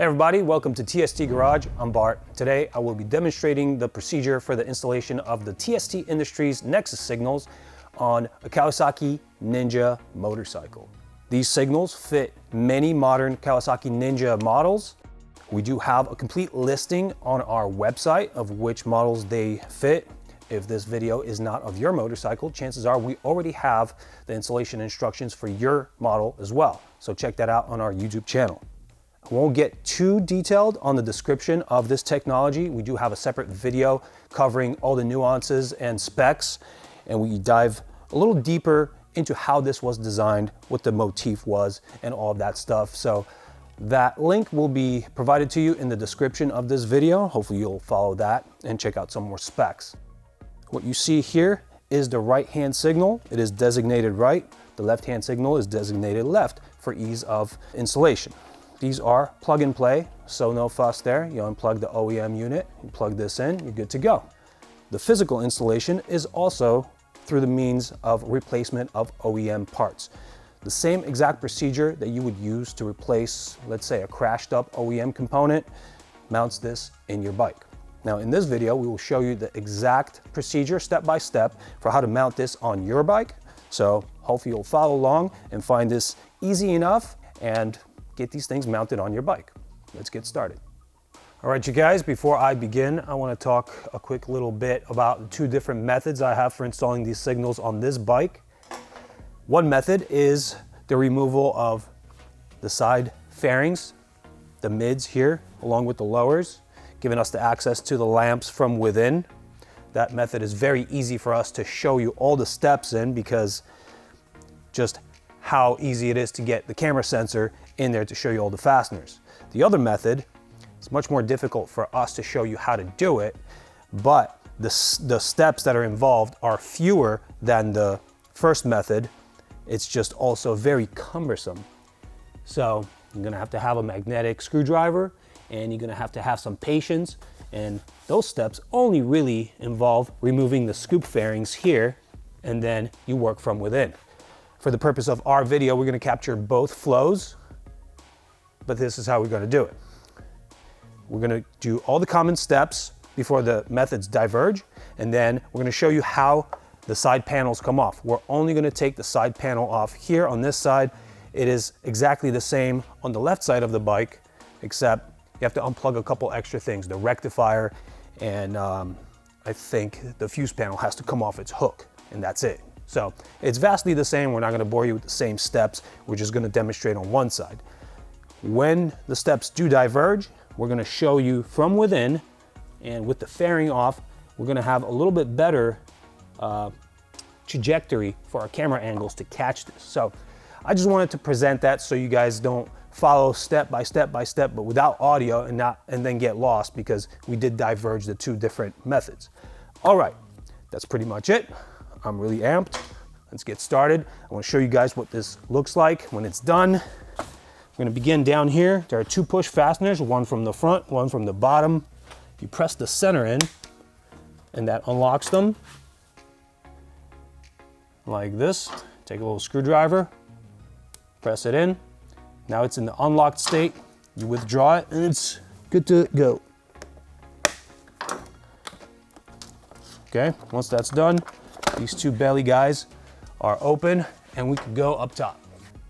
Hey everybody, welcome to TST Garage. I'm Bart. Today I will be demonstrating the procedure for the installation of the TST Industries Nexus signals on a Kawasaki Ninja motorcycle. These signals fit many modern Kawasaki Ninja models. We do have a complete listing on our website of which models they fit. If this video is not of your motorcycle, chances are we already have the installation instructions for your model as well. So check that out on our YouTube channel. I won't get too detailed on the description of this technology. We do have a separate video covering all the nuances and specs, and we dive a little deeper into how this was designed, what the motif was, and all of that stuff. So that link will be provided to you in the description of this video. Hopefully you'll follow that and check out some more specs. What you see here is the right-hand signal. It is designated right. The left-hand signal is designated left for ease of installation. These are plug and play, so no fuss there. You unplug the OEM unit, you plug this in, you're good to go. The physical installation is also through the means of replacement of OEM parts. The same exact procedure that you would use to replace, let's say, a crashed up OEM component mounts this in your bike. Now in this video, we will show you the exact procedure step by step for how to mount this on your bike. So hopefully you'll follow along and find this easy enough and get these things mounted on your bike. Let's get started. All right, you guys, before I begin, I want to talk a quick little bit about the two different methods I have for installing these signals on this bike. One method is the removal of the side fairings, the mids here, along with the lowers, giving us the access to the lamps from within. That method is very easy for us to show you all the steps in because just how easy it is to get the camera sensor in there to show you all the fasteners. The other method is much more difficult for us to show you how to do it, but the steps that are involved are fewer than the first method. It's just also very cumbersome. So you're gonna have to have a magnetic screwdriver and you're gonna have to have some patience, and those steps only really involve removing the scoop fairings here, and then you work from within. For the purpose of our video, we're gonna capture both flows, but this is how we're gonna do it. We're gonna do all the common steps before the methods diverge, and then we're gonna show you how the side panels come off. We're only gonna take the side panel off here on this side. It is exactly the same on the left side of the bike, except you have to unplug a couple extra things, the rectifier, and I think the fuse panel has to come off its hook, and that's it. So it's vastly the same. We're not gonna bore you with the same steps. We're just gonna demonstrate on one side. When the steps do diverge, we're gonna show you from within, and with the fairing off, we're gonna have a little bit better trajectory for our camera angles to catch this. So I just wanted to present that so you guys don't follow step by step by step, but without audio and then get lost because we did diverge the two different methods. All right, that's pretty much it. I'm really amped. Let's get started. I want to show you guys what this looks like when it's done. We're going to begin down here. There are two push fasteners, one from the front, one from the bottom. You press the center in and that unlocks them like this. Take a little screwdriver, press it in. Now it's in the unlocked state. You withdraw it and it's good to go. Okay, once that's done, these two belly guys are open and we can go up top.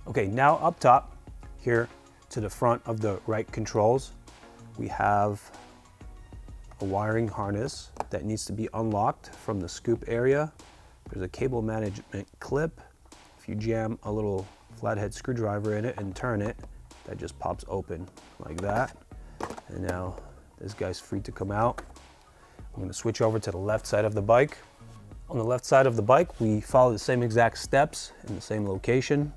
Okay, now up top here to the front of the right controls, we have a wiring harness that needs to be unlocked from the scoop area. There's a cable management clip. If you jam a little flathead screwdriver in it and turn it, that just pops open like that. And now this guy's free to come out. I'm gonna switch over to the left side of the bike. On the left side of the bike, we follow the same exact steps in the same location.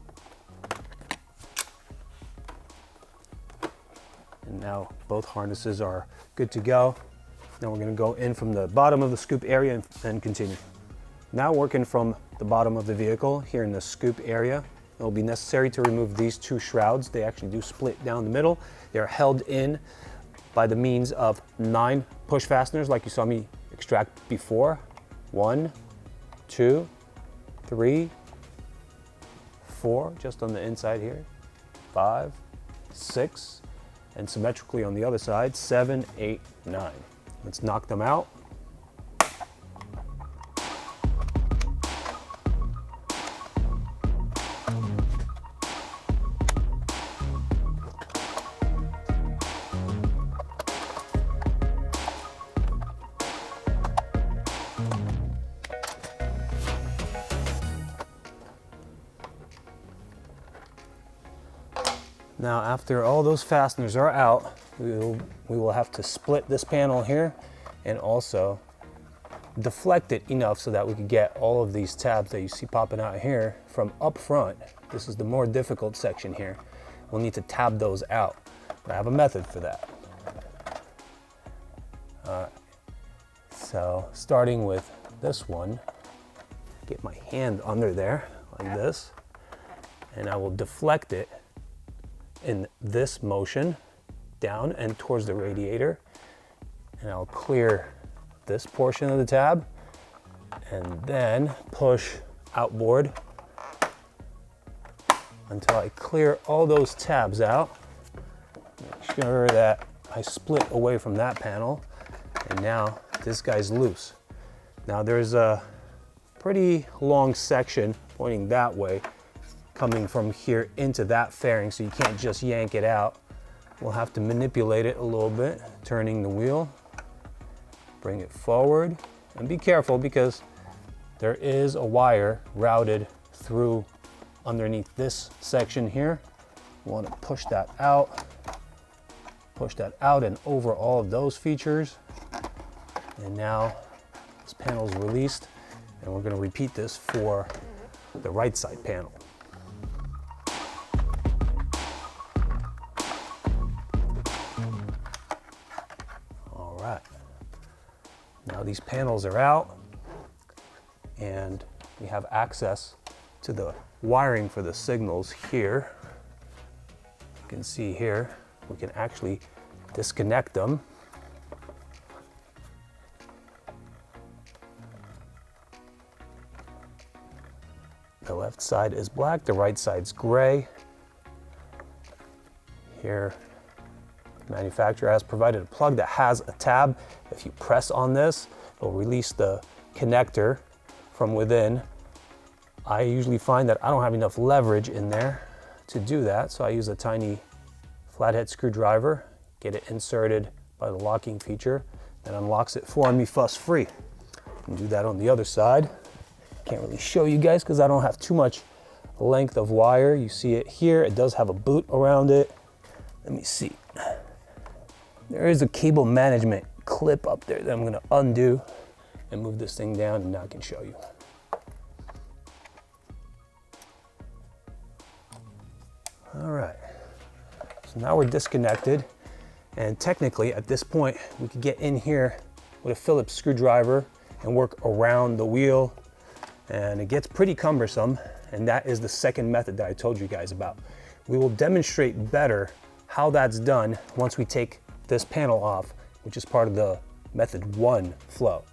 And now both harnesses are good to go. Now we're gonna go in from the bottom of the scoop area and continue. Now working from the bottom of the vehicle here in the scoop area, it will be necessary to remove these two shrouds. They actually do split down the middle. They're held in by the means of 9 push fasteners like you saw me extract before. 1, 2, 3, 4, just on the inside here, 5, 6, and symmetrically on the other side, 7, 8, 9. Let's knock them out. Now, after all those fasteners are out, we will have to split this panel here and also deflect it enough so that we can get all of these tabs that you see popping out here from up front. This is the more difficult section here. We'll need to tab those out, but I have a method for that. All right, so starting with this one, get my hand under there like this, and I will deflect it in this motion down and towards the radiator, and I'll clear this portion of the tab and then push outboard until I clear all those tabs out. Make sure that I split away from that panel, and now this guy's loose. Now there's a pretty long section pointing that way coming from here into that fairing, so you can't just yank it out. We'll have to manipulate it a little bit, turning the wheel, bring it forward, and be careful because there is a wire routed through underneath this section here. We want to push that out and over all of those features. And now this panel is released, and we're going to repeat this for the right side panel. Now these panels are out, and we have access to the wiring for the signals here. You can see here, we can actually disconnect them. The left side is black, the right side's gray. Here, the manufacturer has provided a plug that has a tab. If you press on this, it'll release the connector from within. I usually find that I don't have enough leverage in there to do that, so I use a tiny flathead screwdriver, get it inserted by the locking feature, that unlocks it for me fuss-free. And do that on the other side. Can't really show you guys because I don't have too much length of wire. You see it here, it does have a boot around it. Let me see. There is a cable management clip up there that I'm gonna undo and move this thing down, and now I can show you. All right, so now we're disconnected, and technically at this point we could get in here with a Phillips screwdriver and work around the wheel, and it gets pretty cumbersome, and that is the second method that I told you guys about. We will demonstrate better how that's done once we take this panel off, which is part of the method 1 flow.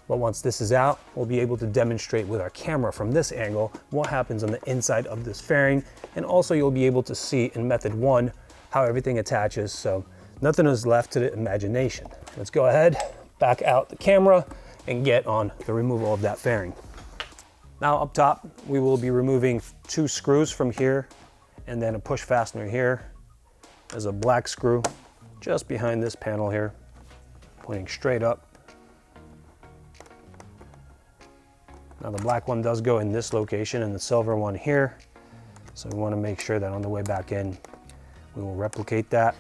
But once this is out, we'll be able to demonstrate with our camera from this angle what happens on the inside of this fairing, and also you'll be able to see in method 1 how everything attaches, so nothing is left to the imagination. Let's go ahead, back out the camera, and get on the removal of that fairing. Now up top, we will be removing 2 screws from here, and then a push fastener here. There's a black screw just behind this panel here, pointing straight up. Now the black one does go in this location and the silver one here. So we want to make sure that on the way back in, we will replicate that.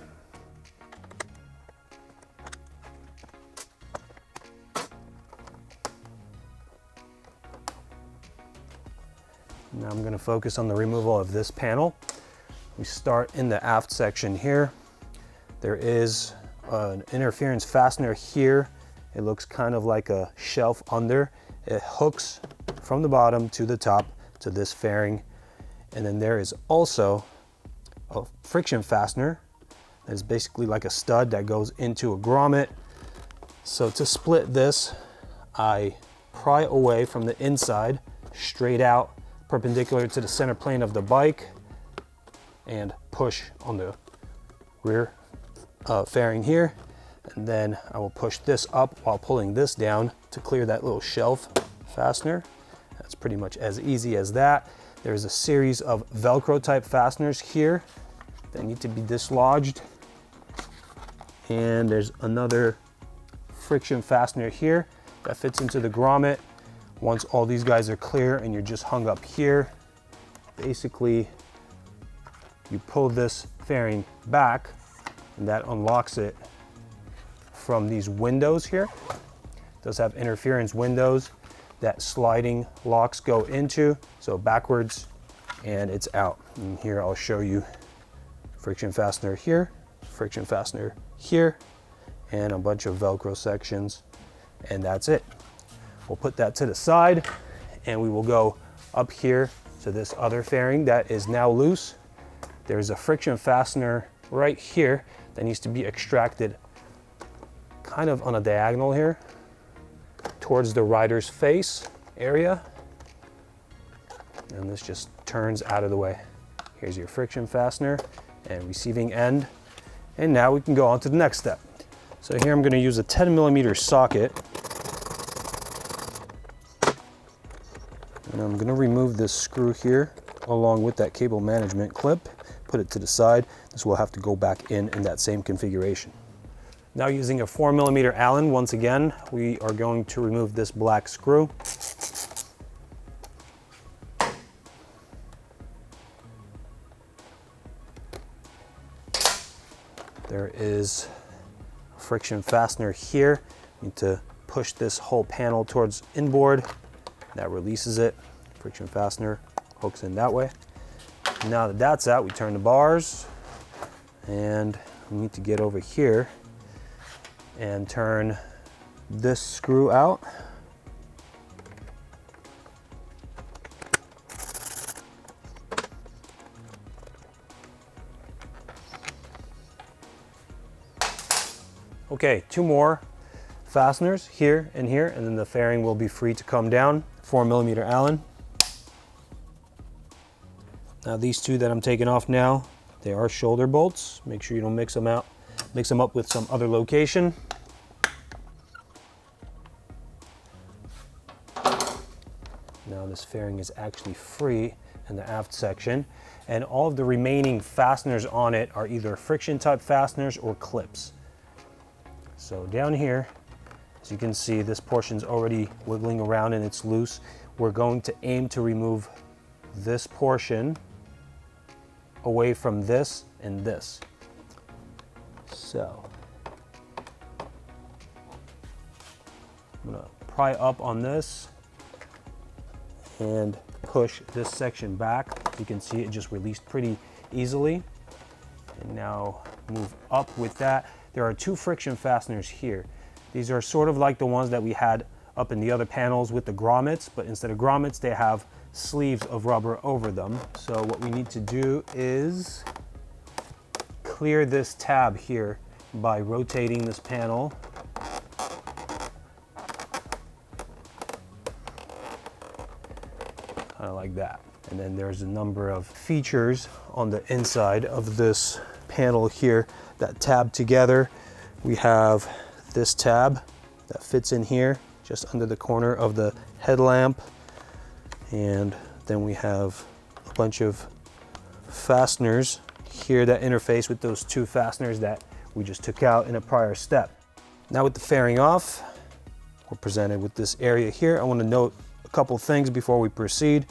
Now I'm going to focus on the removal of this panel. We start in the aft section here. There is an interference fastener here. It looks kind of like a shelf under. It hooks from the bottom to the top to this fairing. And then there is also a friction fastener that is basically like a stud that goes into a grommet. So to split this, I pry away from the inside, straight out, perpendicular to the center plane of the bike, and push on the rear fairing here, and then I will push this up while pulling this down to clear that little shelf fastener. That's pretty much as easy as that. There's a series of Velcro type fasteners here that need to be dislodged. And there's another friction fastener here that fits into the grommet. Once all these guys are clear and you're just hung up here, basically you pull this fairing back and that unlocks it from these windows here. It does have interference windows that sliding locks go into, so backwards and it's out. And here I'll show you friction fastener here, friction fastener here, and a bunch of Velcro sections, and that's it. We'll put that to the side and we will go up here to this other fairing that is now loose. There's a friction fastener right here that needs to be extracted kind of on a diagonal here towards the rider's face area, and this just turns out of the way. Here's your friction fastener and receiving end, and now we can go on to the next step. So here I'm going to use a 10mm socket, and I'm going to remove this screw here along with that cable management clip, put it to the side. This will have to go back in that same configuration. Now using a 4mm Allen, once again, we are going to remove this black screw. There is a friction fastener here. You need to push this whole panel towards inboard. That releases it. Friction fastener hooks in that way. Now that that's out, we turn the bars, and we need to get over here and turn this screw out. Okay, two more fasteners here, and then the fairing will be free to come down. 4mm Allen. Now these two that I'm taking off now, they are shoulder bolts. Make sure you don't mix them up with some other location. Now this fairing is actually free in the aft section, and all of the remaining fasteners on it are either friction type fasteners or clips. So down here, as you can see, this portion's already wiggling around and it's loose. We're going to aim to remove this portion away from this and this. So I'm gonna pry up on this and push this section back. You can see it just released pretty easily. And now move up with that. There are two friction fasteners here. These are sort of like the ones that we had up in the other panels with the grommets, but instead of grommets, they have sleeves of rubber over them. So what we need to do is clear this tab here by rotating this panel. Kind of like that. And then there's a number of features on the inside of this panel here that tab together. We have this tab that fits in here just under the corner of the headlamp, and then we have a bunch of fasteners here that interface with those two fasteners that we just took out in a prior step. Now with the fairing off, we're presented with this area here. I want to note a couple things before we proceed.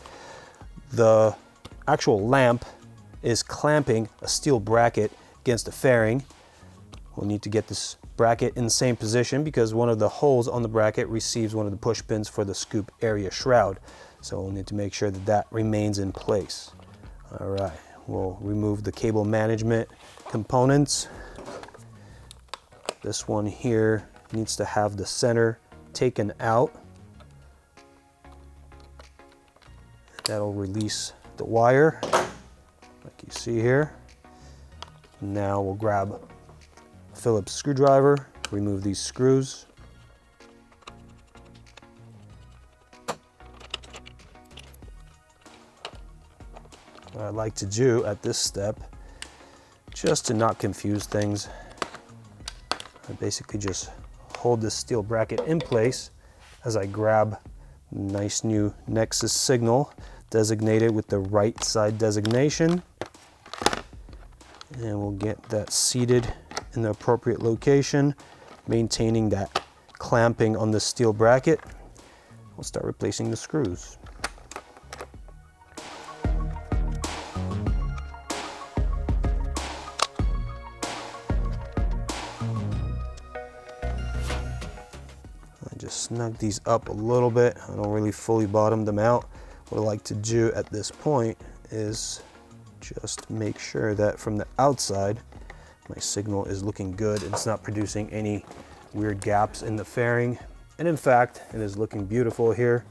The actual lamp is clamping a steel bracket against the fairing. We'll need to get this bracket in the same position because one of the holes on the bracket receives one of the push pins for the scoop area shroud. So we'll need to make sure that that remains in place. All right, we'll remove the cable management components. This one here needs to have the center taken out. That'll release the wire, like you see here. Now we'll grab a Phillips screwdriver, remove these screws. What I like to do at this step, just to not confuse things, I basically just hold this steel bracket in place as I grab a nice new Nexus signal designated with the right side designation. And we'll get that seated in the appropriate location, maintaining that clamping on the steel bracket. We'll start replacing the screws. I just snug these up a little bit. I don't really fully bottom them out. What I like to do at this point is just make sure that from the outside my signal is looking good. It's not producing any weird gaps in the fairing. And in fact, it is looking beautiful here,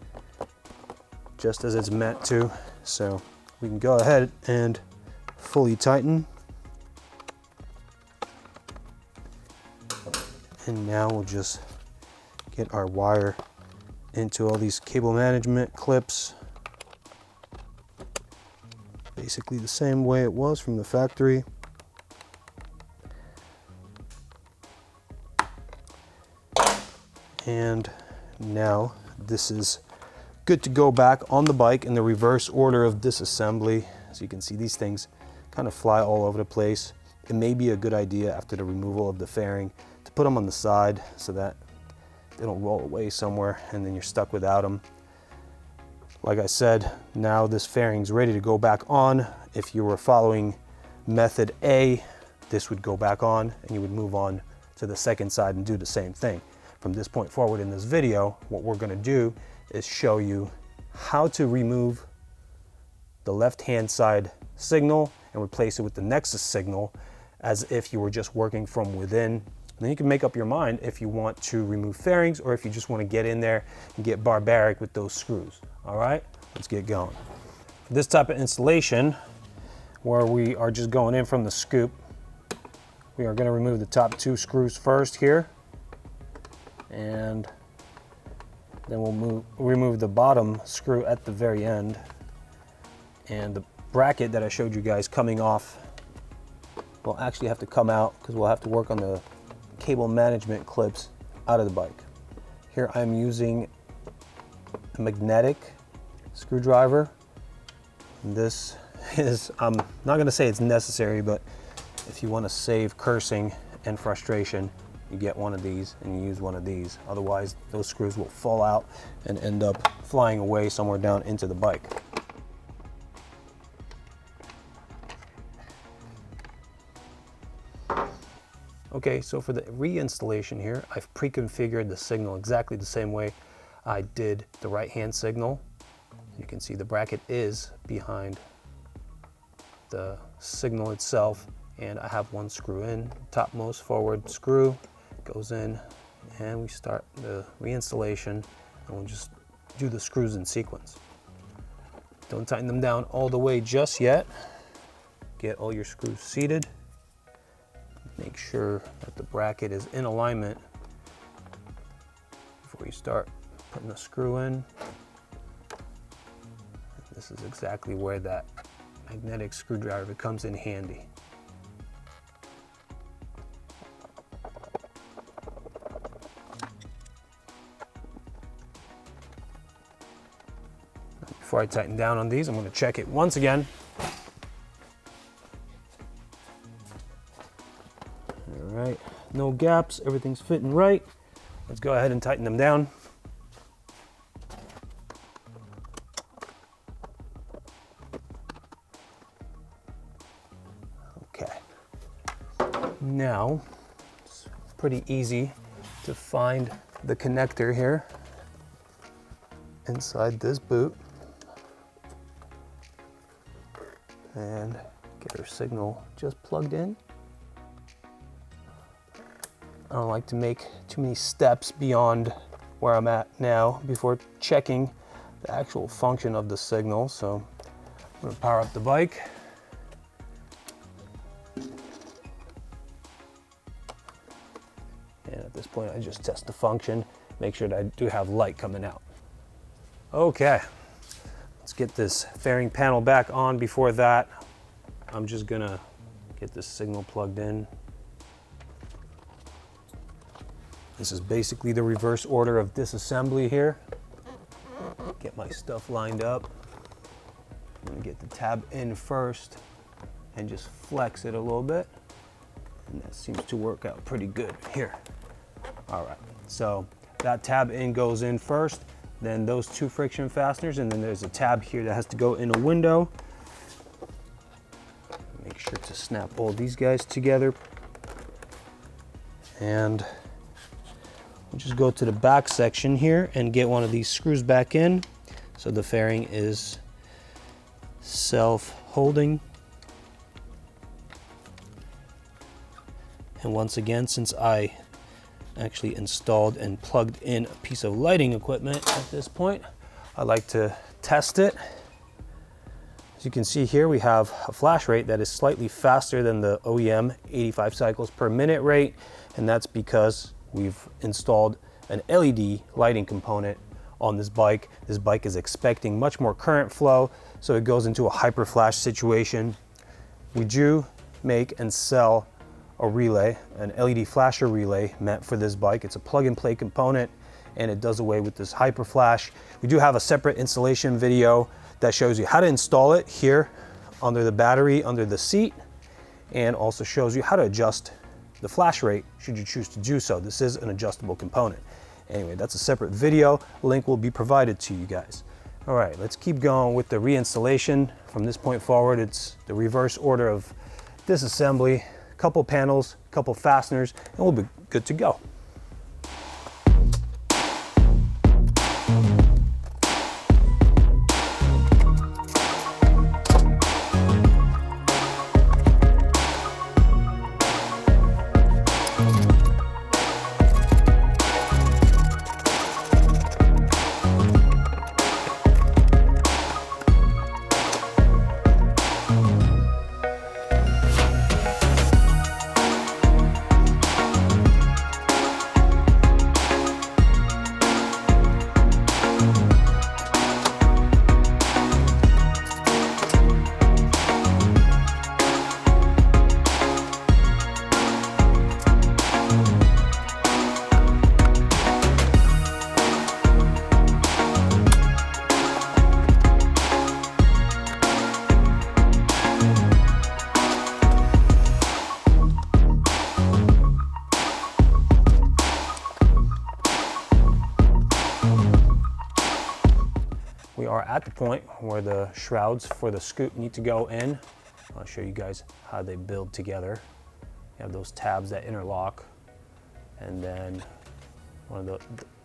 just as it's meant to. So we can go ahead and fully tighten. And now we'll just get our wire into all these cable management clips. Basically the same way it was from the factory. And now this is good to go back on the bike in the reverse order of disassembly. As you can see, these things kind of fly all over the place. It may be a good idea after the removal of the fairing to put them on the side so that they don't roll away somewhere and then you're stuck without them. Like I said, now this fairing's ready to go back on. If you were following method A, this would go back on and you would move on to the second side and do the same thing. From this point forward in this video, what we're gonna do is show you how to remove the left-hand side signal and replace it with the Nexus signal as if you were just working from within. And then you can make up your mind if you want to remove fairings or if you just want to get in there and get barbaric with those screws. All right, let's get going. For this type of installation, where we are just going in from the scoop, we are going to remove the top two screws first here, and then we'll remove the bottom screw at the very end. And the bracket that I showed you guys coming off will actually have to come out because we'll have to work on the cable management clips out of the bike. Here I'm using a magnetic screwdriver. And this is, I'm not going to say it's necessary, but if you want to save cursing and frustration, you get one of these and you use one of these. Otherwise, those screws will fall out and end up flying away somewhere down into the bike. Okay, so for the reinstallation here, I've pre-configured the signal exactly the same way I did the right-hand signal. You can see the bracket is behind the signal itself, and I have one screw in, topmost forward screw goes in, and we start the reinstallation, and we'll just do the screws in sequence. Don't tighten them down all the way just yet. Get all your screws seated. Make sure that the bracket is in alignment before you start putting the screw in. This is exactly where that magnetic screwdriver comes in handy. Before I tighten down on these, I'm going to check it once again. All right, no gaps, everything's fitting right. Let's go ahead and tighten them down. Okay, now it's pretty easy to find the connector here inside this boot and get our signal just plugged in. I don't like to make too many steps beyond where I'm at now before checking the actual function of the signal. So I'm going to power up the bike. And at this point, I just test the function, make sure that I do have light coming out. Okay, let's get this fairing panel back on. Before that, I'm just gonna get this signal plugged in. This is basically the reverse order of disassembly here. Get my stuff lined up. I'm gonna get the tab in first and just flex it a little bit. And that seems to work out pretty good here. All right, so that tab in goes in first, then those two friction fasteners, and then there's a tab here that has to go in a window. Make sure to snap all these guys together. And we'll just go to the back section here and get one of these screws back in. So the fairing is self-holding. And once again, since I actually installed and plugged in a piece of lighting equipment at this point, I like to test it. As you can see here, we have a flash rate that is slightly faster than the OEM 85 cycles per minute rate, and that's because we've installed an LED lighting component on this bike. This bike is expecting much more current flow, so it goes into a hyper flash situation. We do make and sell a relay, an LED flasher relay meant for this bike. It's a plug and play component, and it does away with this hyper flash. We do have a separate installation video that shows you how to install it here under the battery, under the seat, and also shows you how to adjust the flash rate should you choose to do so. This is an adjustable component. Anyway, that's a separate video. Link will be provided to you guys. All right, let's keep going with the reinstallation. From this point forward, it's the reverse order of disassembly, couple panels, couple fasteners, and we'll be good to go. We are at the point where the shrouds for the scoop need to go in. I'll show you guys how they build together. You have those tabs that interlock, and then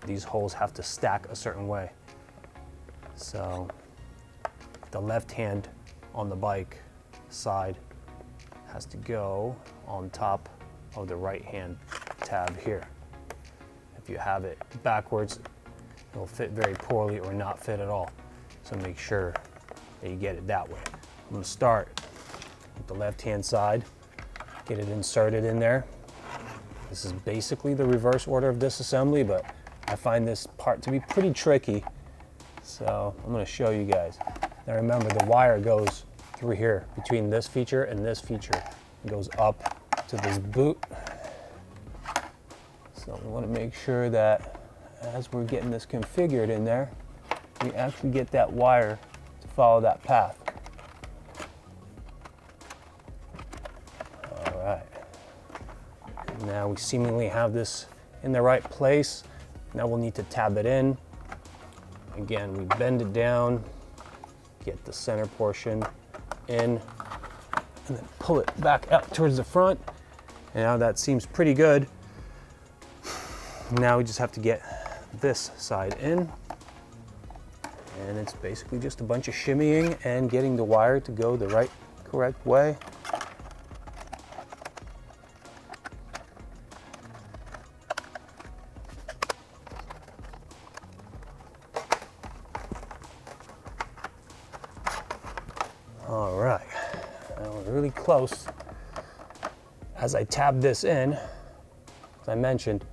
these holes have to stack a certain way. So the left hand on the bike side has to go on top of the right hand tab here. If you have it backwards, it'll fit very poorly or not fit at all. So make sure that you get it that way. I'm gonna start with the left-hand side, get it inserted in there. This is basically the reverse order of disassembly, but I find this part to be pretty tricky. So I'm gonna show you guys. Now remember, the wire goes through here between this feature and this feature. It goes up to this boot. So we wanna make sure that as we're getting this configured in there, we actually get that wire to follow that path. All right. Now we seemingly have this in the right place. Now we'll need to tab it in. Again, we bend it down, get the center portion in, and then pull it back out towards the front. And now that seems pretty good. Now we just have to get this side in. And it's basically just a bunch of shimmying and getting the wire to go the right, correct way. All right, now we're really close. As I tab this in, as I mentioned,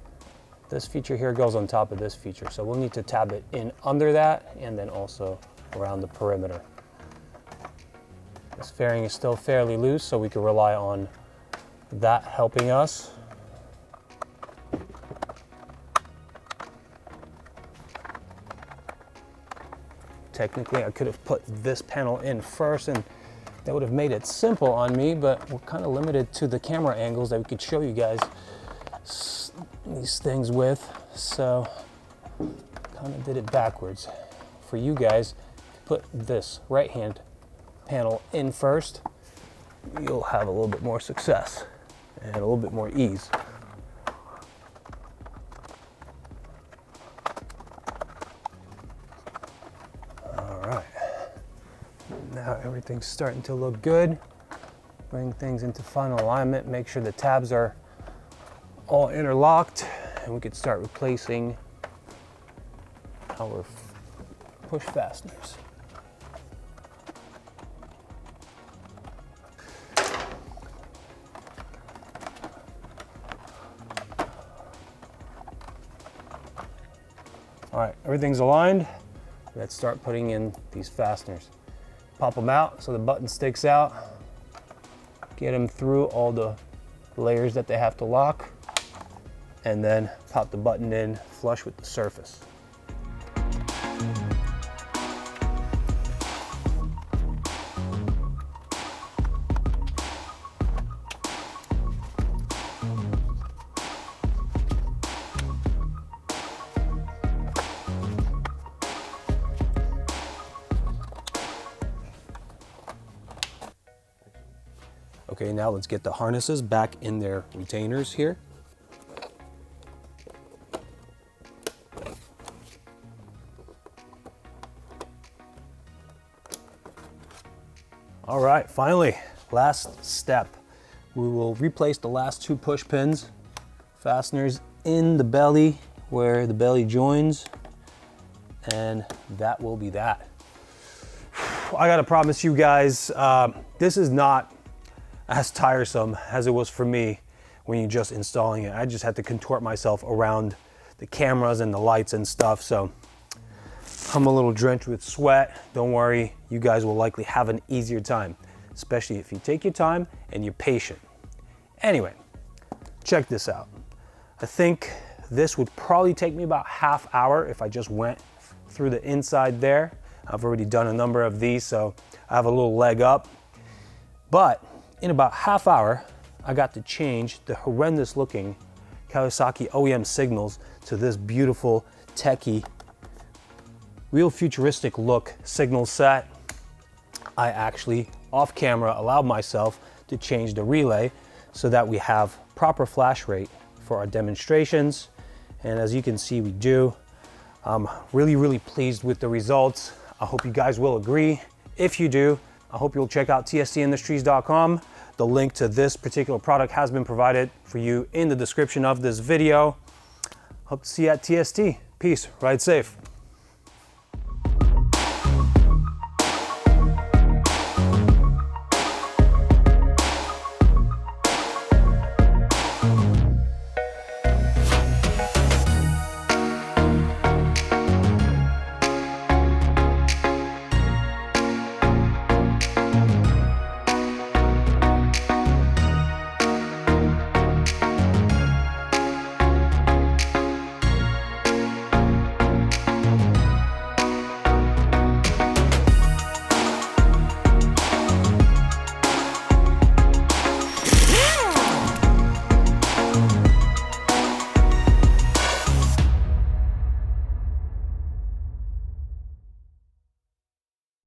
this feature here goes on top of this feature, so we'll need to tab it in under that and then also around the perimeter. This fairing is still fairly loose, so we can rely on that helping us. Technically, I could have put this panel in first and that would have made it simple on me, but we're kind of limited to the camera angles that we could show you guys these things with. So kind of did it backwards. For you guys, put this right-hand panel in first, you'll have a little bit more success and a little bit more ease. All right, now everything's starting to look good. Bring things into final alignment, make sure the tabs are all interlocked, and we could start replacing our push fasteners. All right, everything's aligned. Let's start putting in these fasteners. Pop them out so the button sticks out. Get them through all the layers that they have to lock, and then pop the button in flush with the surface. Okay, now let's get the harnesses back in their retainers here. All right, finally, last step. We will replace the last two push pins, fasteners in the belly where the belly joins, and that will be that. I gotta promise you guys, this is not as tiresome as it was for me when you're just installing it. I just had to contort myself around the cameras and the lights and stuff, so I'm a little drenched with sweat. Don't worry, you guys will likely have an easier time, especially if you take your time and you're patient. Anyway, check this out. I think this would probably take me about half hour if I just went through the inside there. I've already done a number of these, so I have a little leg up. But in about half hour, I got to change the horrendous looking Kawasaki OEM signals to this beautiful, techie, real futuristic look signal set. I actually, off camera, allowed myself to change the relay so that we have proper flash rate for our demonstrations. And as you can see, we do. I'm really pleased with the results. I hope you guys will agree. If you do, I hope you'll check out tstindustries.com. The link to this particular product has been provided for you in the description of this video. Hope to see you at TST. Peace, ride safe.